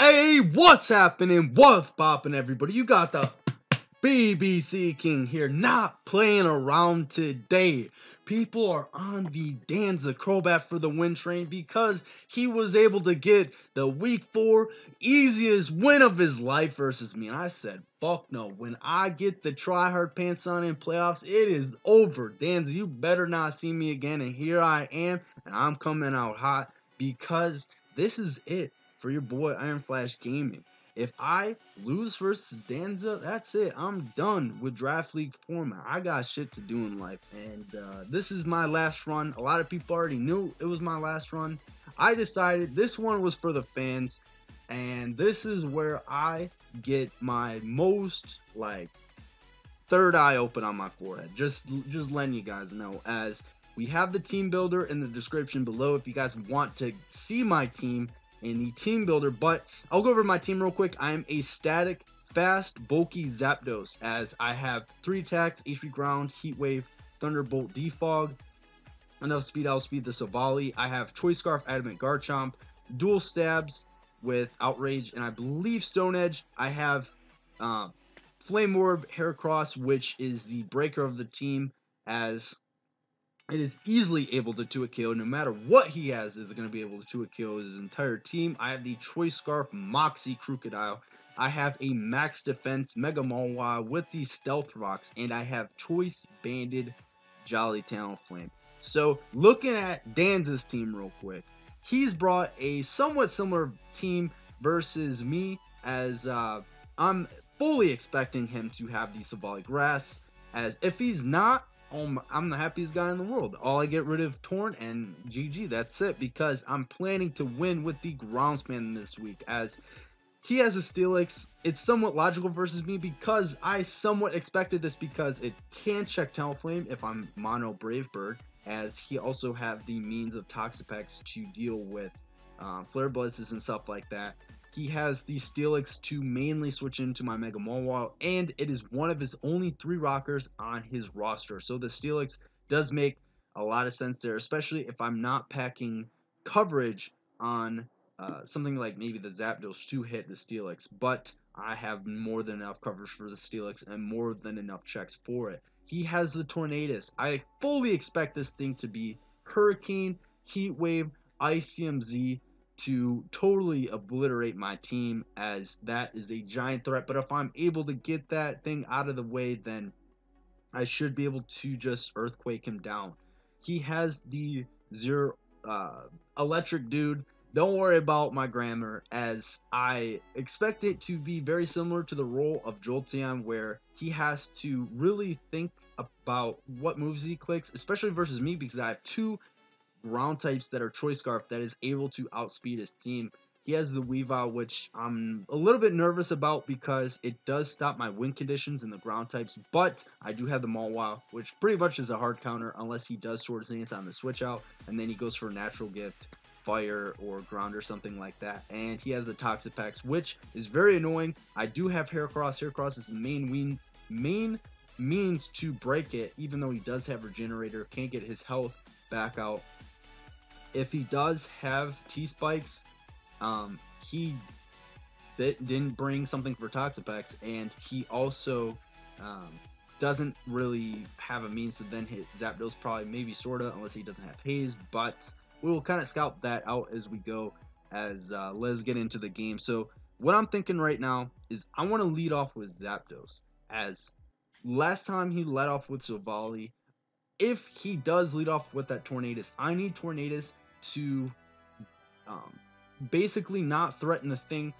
Hey, what's happening? What's poppin', everybody? You got the BBC King here, not playing around today. People are on the Danza Crobat for the win train because he was able to get the week 4 easiest win of his life versus me. And I said, fuck no. When I get the try hard pants on in playoffs, it is over. Danza, you better not see me again. And here I am, and I'm coming out hot because this is it for your boy Iron Flash Gaming. If I lose versus Danza, that's it. I'm done with Draft League format. I got shit to do in life, and this is my last run. A lot of people already knew it was my last run. I decided this one was for the fans, and this is where I get my most, like, third eye open on my forehead. Just letting you guys know, as we have the team builder in the description below if you guys want to see my team in the team builder. But I'll go over my team real quick. I am a static, fast, bulky Zapdos, as I have 3 attacks, HP Ground, Heat Wave, Thunderbolt, Defog, enough speed, outspeed the Savali. I have Choice Scarf, Adamant Garchomp, dual stabs with Outrage, and I believe Stone Edge. I have Flame Orb, Heracross, which is the breaker of the team, as it is easily able to 2-hit KO. No matter what he has, is going to be able to 2-hit KO his entire team. I have the Choice Scarf Moxie Crocodile. I have a Max Defense Mega Malwa with the Stealth Rocks, and I have Choice Banded Jolly Talonflame. So, looking at Danza's team real quick, he's brought a somewhat similar team versus me, as I'm fully expecting him to have the Savali Grass, as if he's not, I'm the happiest guy in the world. All I get rid of Torn and GG, that's it, because I'm planning to win with the Ground Span this week, as he has a Steelix. It's somewhat logical versus me because I somewhat expected this, because it can check Talonflame if I'm Mono Brave Bird, as he also have the means of Toxapex to deal with Flare Blizzes and stuff like that. He has the Steelix to mainly switch into my Mega Mawile, and it is one of his only 3 rockers on his roster. So the Steelix does make a lot of sense there, especially if I'm not packing coverage on something like maybe the Zapdos to hit the Steelix. But I have more than enough coverage for the Steelix and more than enough checks for it. He has the Tornadus. I fully expect this thing to be Hurricane, Heat Wave, ICMZ, to totally obliterate my team, as that is a giant threat. But if I'm able to get that thing out of the way, then I should be able to just Earthquake him down. He has the Electric Dude. Don't worry about my grammar, as I expect it to be very similar to the role of Jolteon, where he has to really think about what moves he clicks, especially versus me, because I have 2 ground types that are Choice Scarf that is able to outspeed his team. He has the Weavile, which I'm a little bit nervous about because it does stop my win conditions in the ground types, but I do have the Mawile, which pretty much is a hard counter unless he does Sword Stance on the switch out, and then he goes for a Natural Gift, Fire, or Ground or something like that. And he has the Toxapex, which is very annoying. I do have Heracross. Heracross is the main means to break it, even though he does have Regenerator, can't get his health back out. If he does have T-Spikes, he didn't bring something for Toxapex, and he also doesn't really have a means to then hit Zapdos, probably, maybe, sorta, unless he doesn't have Haze, but we will kind of scout that out as we go, as let's get into the game. So what I'm thinking right now is I want to lead off with Zapdos, as last time he led off with Savali. If he does lead off with that Tornadus, I need Tornadus to basically not threaten the thing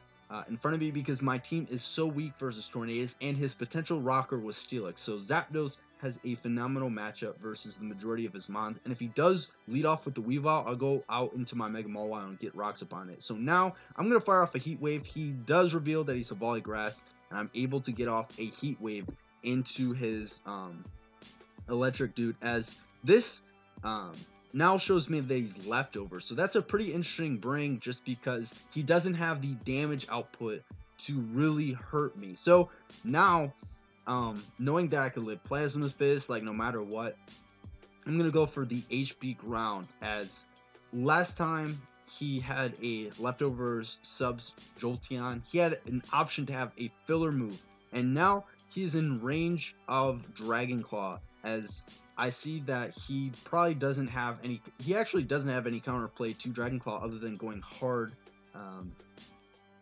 in front of me, because my team is so weak versus Tornadus, and his potential rocker was Steelix. So Zapdos has a phenomenal matchup versus the majority of his mons, and if he does lead off with the Weavile, I'll go out into my Mega Mawile and get rocks upon it. So now I'm going to fire off a Heat Wave. He does reveal that he's a Volley Grass, and I'm able to get off a Heat Wave into his Electric Dude, as this now shows me that he's leftover. So that's a pretty interesting bring, just because he doesn't have the damage output to really hurt me. So now, knowing that I could live Plasma Fist, like, no matter what, I'm going to go for the HP Ground, as last time he had a leftovers subs Jolteon. He had an option to have a filler move, and now he's in range of Dragon Claw, as I see that he probably doesn't have any. He actually doesn't have any counterplay to Dragon Claw other than going hard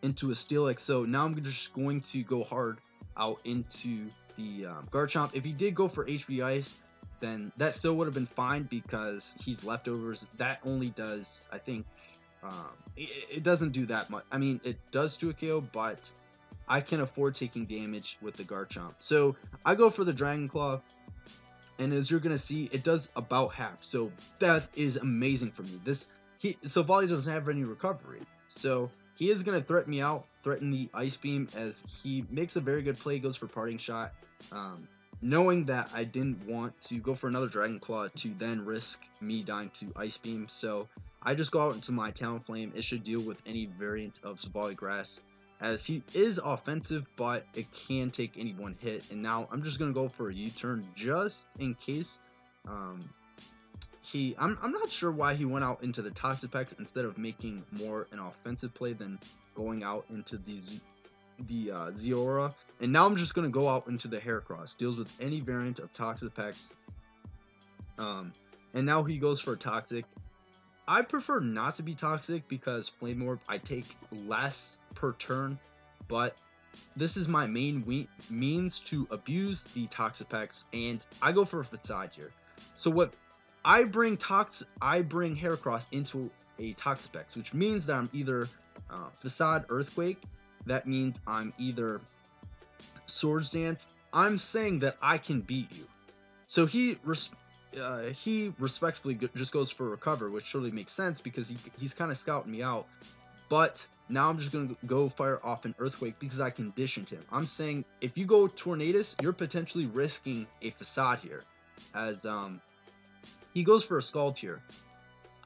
into a Steelix. So now I'm just going to go hard out into the Garchomp. If he did go for HB Ice, then that still would have been fine because he's leftovers. That only does, I think, it doesn't do that much. I mean, it does do a KO, but I can afford taking damage with the Garchomp. So I go for the Dragon Claw, and as you're gonna see, it does about half. So that is amazing for me. So Volley doesn't have any recovery, so he is gonna threaten me out, threaten the Ice Beam, as he makes a very good play, goes for Parting Shot, knowing that I didn't want to go for another Dragon Claw to then risk me dying to Ice Beam. So I just go out into my Talonflame. It should deal with any variant of Sabali Grass, as he is offensive, but it can take any one hit. And now I'm just gonna go for a U-turn just in case. I'm not sure why he went out into the Toxapex instead of making more an offensive play than going out into the Zeraora. And now I'm just gonna go out into the Heracross. Deals with any variant of Toxapex. And now he goes for a Toxic. I prefer not to be Toxic because Flame Orb I take less per turn, but this is my main means to abuse the Toxapex, and I go for a Facade here. So what I bring Heracross into a Toxapex, which means that I'm either Facade Earthquake. That means I'm either Swords Dance. I'm saying that I can beat you. So he respectfully just goes for Recover, which surely makes sense because he's kind of scouting me out. But now I'm just going to go fire off an Earthquake because I conditioned him. I'm saying if you go Tornadus, you're potentially risking a Facade here, as he goes for a Scald here.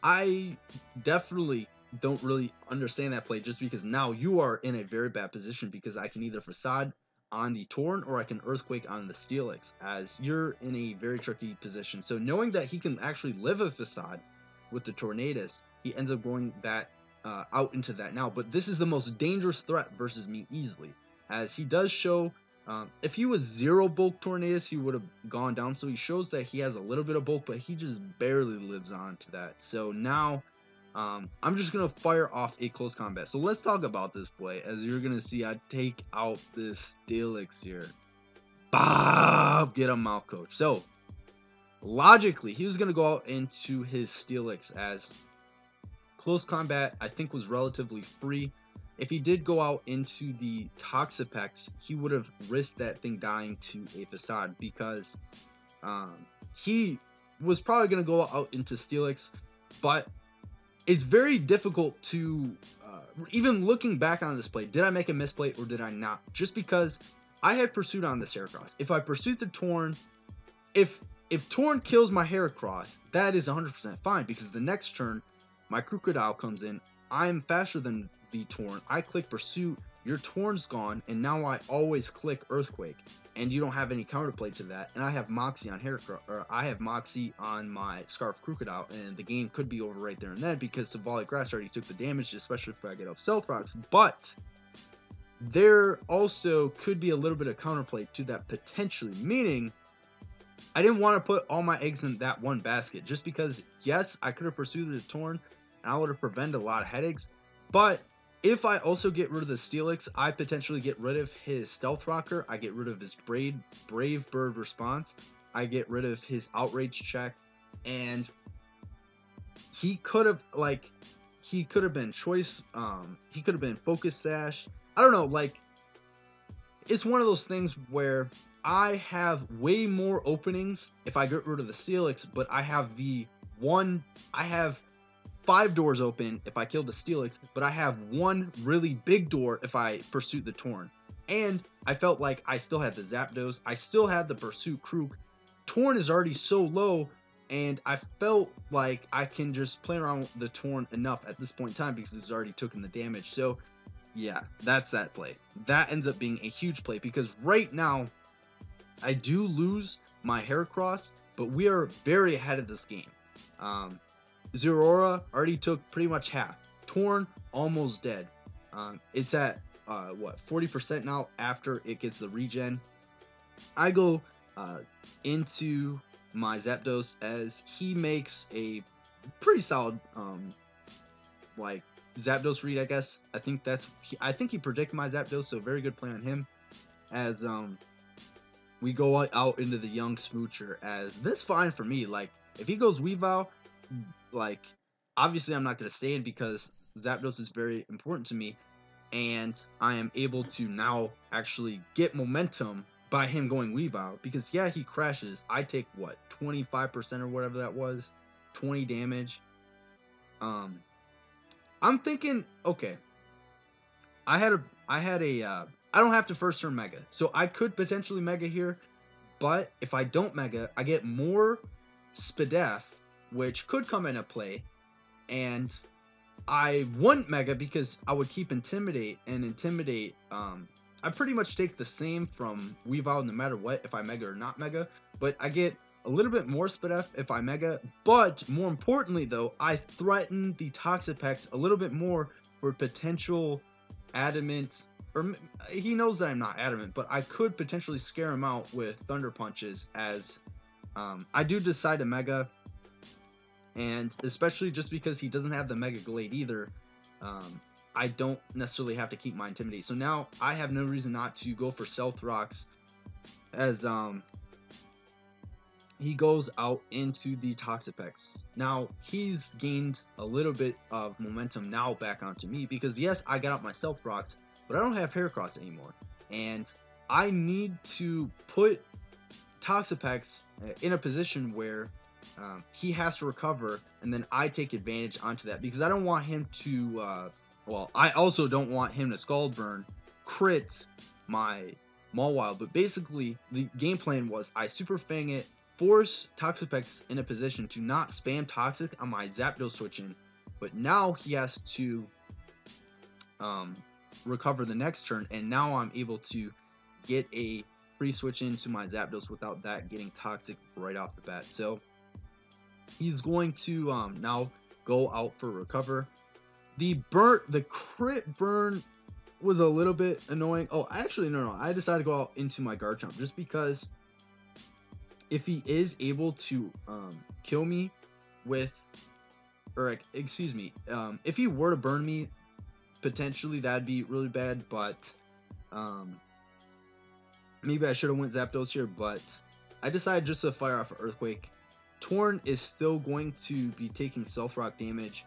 I definitely don't really understand that play, just because now you are in a very bad position, because I can either Facade on the Torn or I can Earthquake on the Steelix, as you're in a very tricky position. So knowing that he can actually live a Facade with the Tornadus, he ends up going that out into that now. But this is the most dangerous threat versus me easily, as he does show if he was 0 bulk Tornadus, he would have gone down. So he shows that he has a little bit of bulk, but he just barely lives on to that. So now I'm just going to fire off a close combat. So let's talk about this play. As you're going to see, I take out this Steelix here. Bob, get him out, coach. So logically, he was going to go out into his Steelix, as close combat I think was relatively free. If he did go out into the Toxapex, he would have risked that thing dying to a Facade, because he was probably going to go out into Steelix. But it's very difficult to, even looking back on this play, did I make a misplay or did I not? Just because I had Pursuit on this Heracross. If I Pursuit the Torn, if Torn kills my Heracross, that is 100% fine, because the next turn, my Crocodile comes in. I'm faster than the Torn. I click Pursuit, your Torn's gone, and now I always click Earthquake, and you don't have any counterplay to that. And I have Moxie on Heracross, or I have Moxie on my Scarf Crocodile, and the game could be over right there and then, because Symbolic Grass already took the damage, especially if I get up Stealth Rocks. But there also could be a little bit of counterplay to that potentially, meaning I didn't want to put all my eggs in that one basket, just because, yes, I could have pursued the Torn, and I would have prevented a lot of headaches. But if I also get rid of the Steelix, I potentially get rid of his Stealth Rocker, I get rid of his Brave Bird response, I get rid of his Outrage check, and he could have been Choice, he could have been Focus Sash. I don't know, like, it's one of those things where I have way more openings if I get rid of the Steelix, but I have 5 doors open if I kill the Steelix, but I have 1 really big door if I Pursuit the Torn. And I felt like I still had the Zapdos, I still had the Pursuit Krook. Torn is already so low, and I felt like I can just play around with the Torn enough at this point in time, because it's already taken the damage. So yeah, that's that play. That ends up being a huge play, because right now I do lose my Heracross, but we are very ahead of this game. Zeraora already took pretty much half. Torn, almost dead. It's at what, 40% now after it gets the regen. I go into my Zapdos as he makes a pretty solid like Zapdos read, I guess. I think he predicted my Zapdos, so very good play on him. As we go out into the young Smoocher, as this fine for me. Like if he goes Weavile, like obviously I'm not gonna stay in because Zapdos is very important to me, and I am able to now actually get momentum by him going Weavile, because yeah, he crashes. I take what, 25% or whatever that was, 20 damage. I'm thinking, okay, I don't have to first turn Mega, so I could potentially Mega here, but if I don't Mega, I get more Spadef, which could come into play, and I wouldn't Mega because I would keep Intimidate, and Intimidate, I pretty much take the same from Weavile no matter what, if I Mega or not Mega, but I get a little bit more Spadef if I Mega, but more importantly though, I threaten the Toxapex a little bit more for potential Adamant, or he knows that I'm not Adamant, but I could potentially scare him out with Thunder Punches, as I do decide to Mega, and especially just because he doesn't have the Mega Glade either, I don't necessarily have to keep my Intimidate. So now I have no reason not to go for Stealth Rocks, as he goes out into the Toxapex. Now he's gained a little bit of momentum now back onto me, because yes, I got out my Stealth Rocks, but I don't have Heracross anymore, and I need to put Toxapex in a position where he has to recover, and then I take advantage onto that, because I don't want him to well, I also don't want him to Scald Burn, crit my Mawile, but basically the game plan was I Super Fang it, force Toxapex in a position to not spam Toxic on my Zapdos switch in, but now he has to recover the next turn, and now I'm able to get a free switch into my Zapdos without that getting Toxic right off the bat. So he's going to now go out for recover. The crit burn was a little bit annoying. Oh, actually, no. I decided to go out into my Garchomp just because if he is able to kill me with, or excuse me, if he were to burn me, potentially that'd be really bad. But maybe I should have went Zapdos here, but I decided just to fire off an Earthquake. Torn is still going to be taking Stealth Rock damage.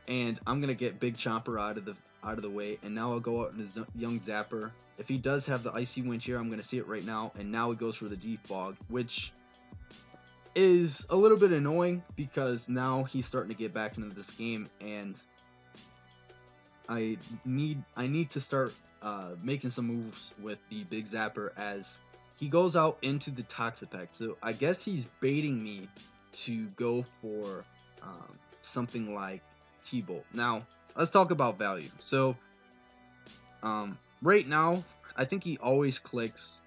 And I'm gonna get Big Chomper out of the way, and now I'll go out in his young Zapper. If he does have the Icy Wind here, I'm gonna see it right now, and now he goes for the Defog, which is a little bit annoying because now he's starting to get back into this game, and I need to start making some moves with the Big Zapper as he goes out into the Toxapex. So I guess he's baiting me to go for something like T-Bolt. Now let's talk about value. So right now I think he always clicks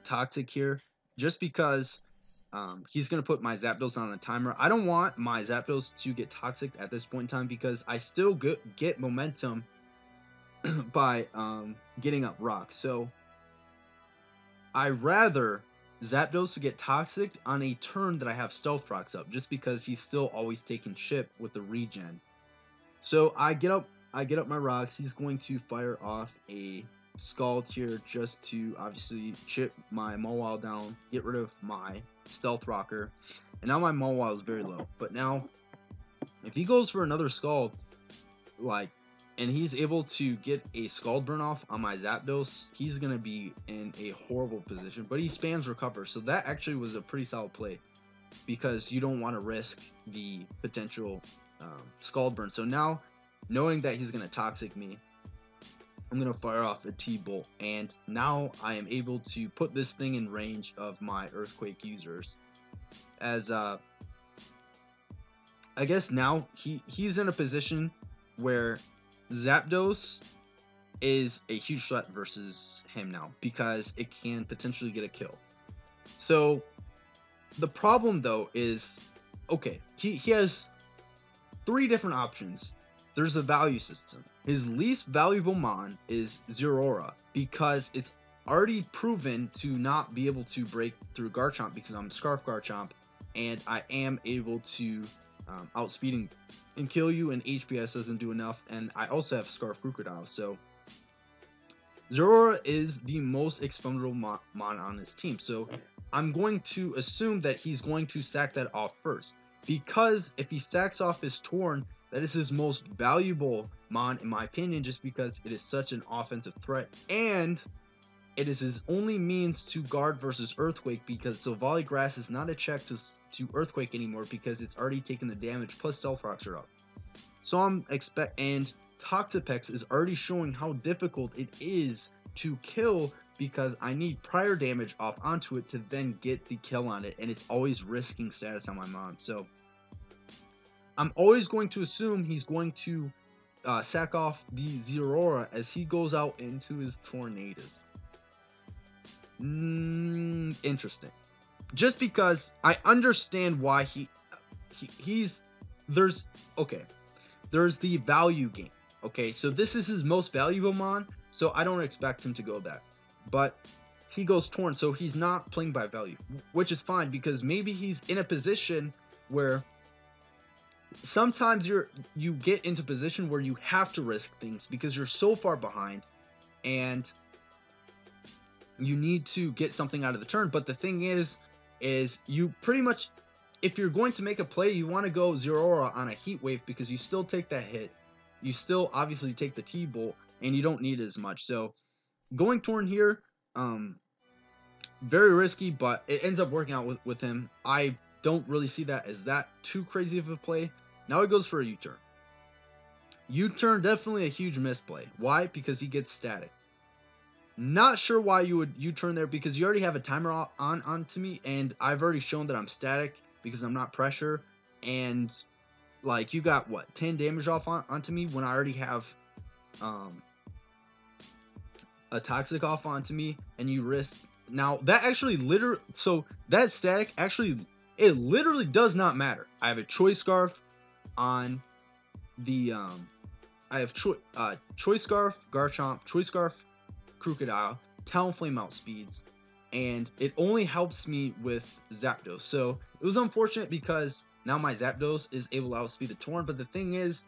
Toxic here just because he's going to put my Zapdos on the timer. I don't want my Zapdos to get Toxic at this point in time because I still get momentum by getting up Rock. So I rather Zapdos to get Toxic on a turn that I have Stealth Rocks up, just because he's still always taking chip with the regen. So I get up my Rocks. He's going to fire off a Scald here just to obviously chip my Mawile down, get rid of my Stealth Rocker, and now my Mawile is very low. But now if he goes for another Scald, and he's able to get a Scald Burn off on my Zapdos, he's going to be in a horrible position. But he spams Recover, so that actually was a pretty solid play because you don't want to risk the potential Scald Burn. So now, knowing that he's going to Toxic me, I'm going to fire off a T-Bolt, and now I am able to put this thing in range of my Earthquake users. As I guess now he's in a position where Zapdos is a huge threat versus him now because it can potentially get a kill. So the problem though is, okay, he has three different options. There's a value system. His least valuable mon is Zeraora because it's already proven to not be able to break through Garchomp because I'm Scarf Garchomp, and I am able to outspeed and kill you, and HPS doesn't do enough, and I also have Scarf Crocodile, so Zeraora is the most expendable mon on his team, so I'm going to assume that he's going to sack that off first, because if he sacks off his Torn, that is his most valuable mon in my opinion, just because it is such an offensive threat, and it is his only means to guard versus Earthquake, because Silvally Grass is not a check to Earthquake anymore because it's already taken the damage, plus Stealth Rocks are up. So and Toxapex is already showing how difficult it is to kill because I need prior damage off onto it to then get the kill on it, and it's always risking status on my mon. So I'm always going to assume he's going to sack off the Zeraora as he goes out into his Tornadus. Interesting. Just because I understand why there's the value game. Okay, so this is his most valuable mon, so I don't expect him to go that. But he goes Torn, so he's not playing by value, which is fine because maybe he's in a position where sometimes you get into a position where you have to risk things because you're so far behind and you need to get something out of the turn. But the thing is you pretty much, if you're going to make a play, you want to go Zeraora on a Heat Wave because you still take that hit. You still obviously take the T-Bolt, and you don't need as much. So going Torn here, very risky, but it ends up working out with him. I don't really see that as that too crazy of a play. Now he goes for a U-turn. U-turn, definitely a huge misplay. Why? Because he gets static. Not sure why you would U-turn there because you already have a timer onto me, and I've already shown that I'm static because I'm not pressure, and like you got what 10 damage off onto me when I already have a toxic off onto me, and you risk. Now that actually so that static actually, it literally does not matter. I have a Choice Scarf on the I have Choice Scarf Garchomp, Choice Scarf Crocodile, Talonflame outspeeds, and it only helps me with Zapdos. So it was unfortunate because now my Zapdos is able to outspeed the Torn, but the thing is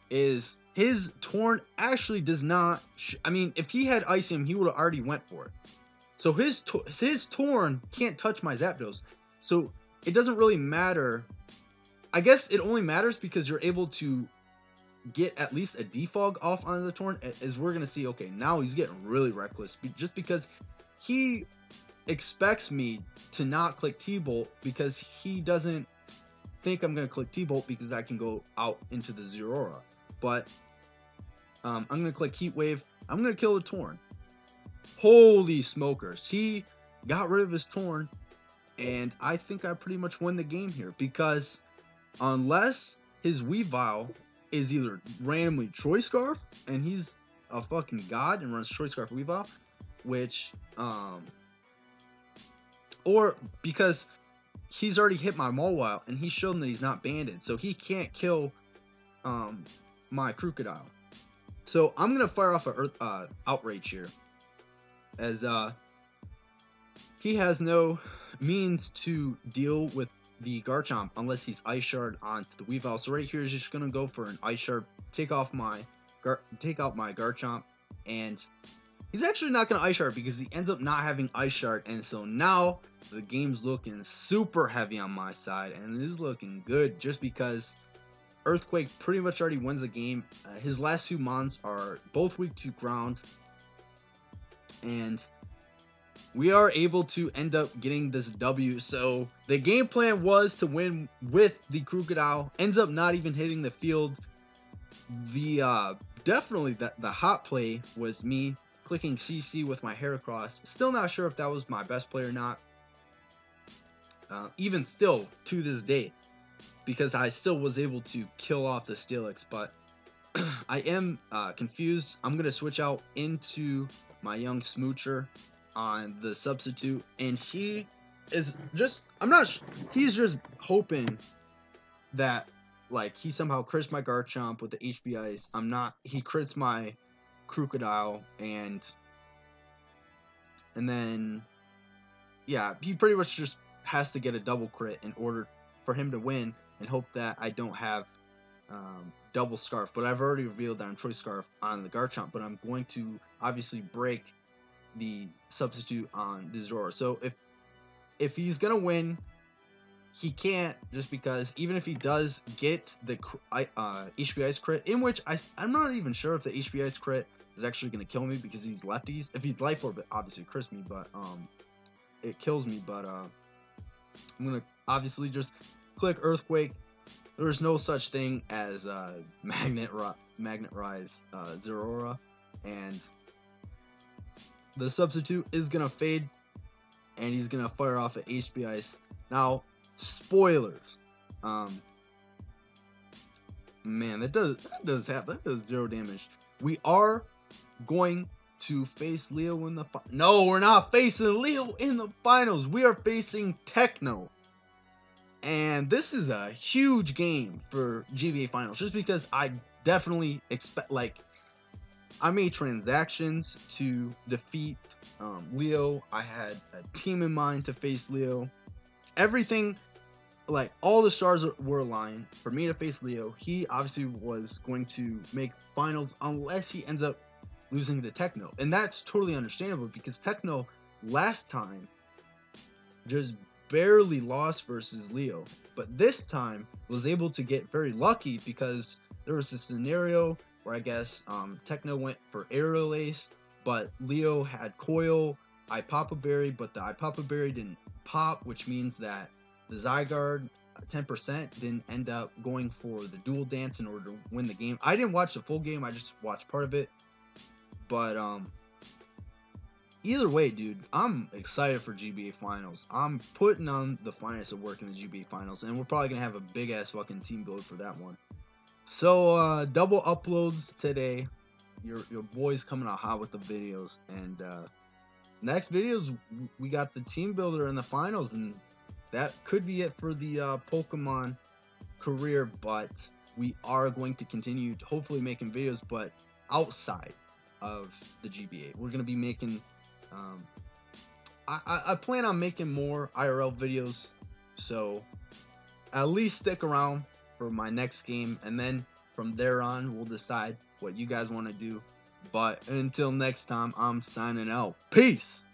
his Torn actually does not I mean, if he had Icium, he would have already went for it. So his Torn can't touch my Zapdos. So it doesn't really matter. I guess it only matters because you're able to get at least a defog off on the Torn, as we're gonna see. Okay, now he's getting really reckless just because he expects me to not click T-Bolt because he doesn't think I'm gonna click T-Bolt because I can go out into the Zeraora. But I'm gonna click Heat Wave. I'm gonna kill the Torn. Holy smokers, he got rid of his Torn, and I think I pretty much win the game here because unless his Weavile is either randomly Choice Scarf and he's a fucking god and runs Choice Scarf Weavile, which or because he's already hit my Mawile and he's shown that he's not banded, so he can't kill my Crocodile. So I'm gonna fire off a Outrage here, as he has no means to deal with the Garchomp unless he's Ice Shard onto the Weavile. So right here is just gonna go for an Ice Shard, take out my Garchomp, and he's actually not gonna Ice Shard because he ends up not having Ice Shard, and so now the game's looking super heavy on my side, and it is looking good just because Earthquake pretty much already wins the game. His last two mons are both weak to ground, and we are able to end up getting this W. So the game plan was to win with the Crocodile, ends up not even hitting the field. The definitely the hot play was me clicking CC with my Heracross. Still not sure if that was my best play or not, even still to this day, because I still was able to kill off the Steelix. But I am confused. I'm gonna switch out into my young Smoocher on the substitute, and he is just he's just hoping that like he somehow crits my Garchomp with the HB Ice. He crits my Crocodile, and then yeah, he pretty much just has to get a double crit in order for him to win, and hope that I don't have double Scarf. But I've already revealed that I'm Choice Scarf on the Garchomp, but I'm going to obviously break the substitute on the Zoroark. So if he's gonna win, he can't, just because even if he does get the HB Ice crit, in which I'm not even sure if the HB Ice crit is actually gonna kill me because he's lefties. If he's Life Orb, it obviously crits me, but it kills me. But I'm gonna obviously just click Earthquake. There's no such thing as Magnet Rise Zeraora, and the substitute is gonna fade, and he's gonna fire off an HB Ice. Now, spoilers. Man, that does 0 damage. We are going to face Leo in the no, we're not facing Leo in the finals. We are facing Techno. And this is a huge game for GBA finals, just because I definitely expect, like, I made transactions to defeat Leo. I had a team in mind to face Leo. Everything, like, all the stars were aligned for me to face Leo. He obviously was going to make finals unless he ends up losing to Techno. And that's totally understandable, because Techno last time just barely lost versus Leo. But this time was able to get very lucky, because there was a scenario where I guess Techno went for Aerial Ace, but Leo had Coil, Ipapa Berry, but the Ipapa Berry didn't pop, which means that the Zygarde 10% didn't end up going for the Dual Dance in order to win the game. I didn't watch the full game, I just watched part of it. But either way, dude, I'm excited for GBA finals. I'm putting on the finest of work in the GBA finals, and we're probably gonna have a big ass fucking team build for that one. So double uploads today. Your boy's coming out hot with the videos, and next videos we got the team builder in the finals, and that could be it for the Pokemon career. But we are going to continue hopefully making videos, but outside of the GBA. We're gonna be making I plan on making more IRL videos, so at least stick around for my next game, and then from there on we'll decide what you guys want to do. But until next time, I'm signing out. Peace.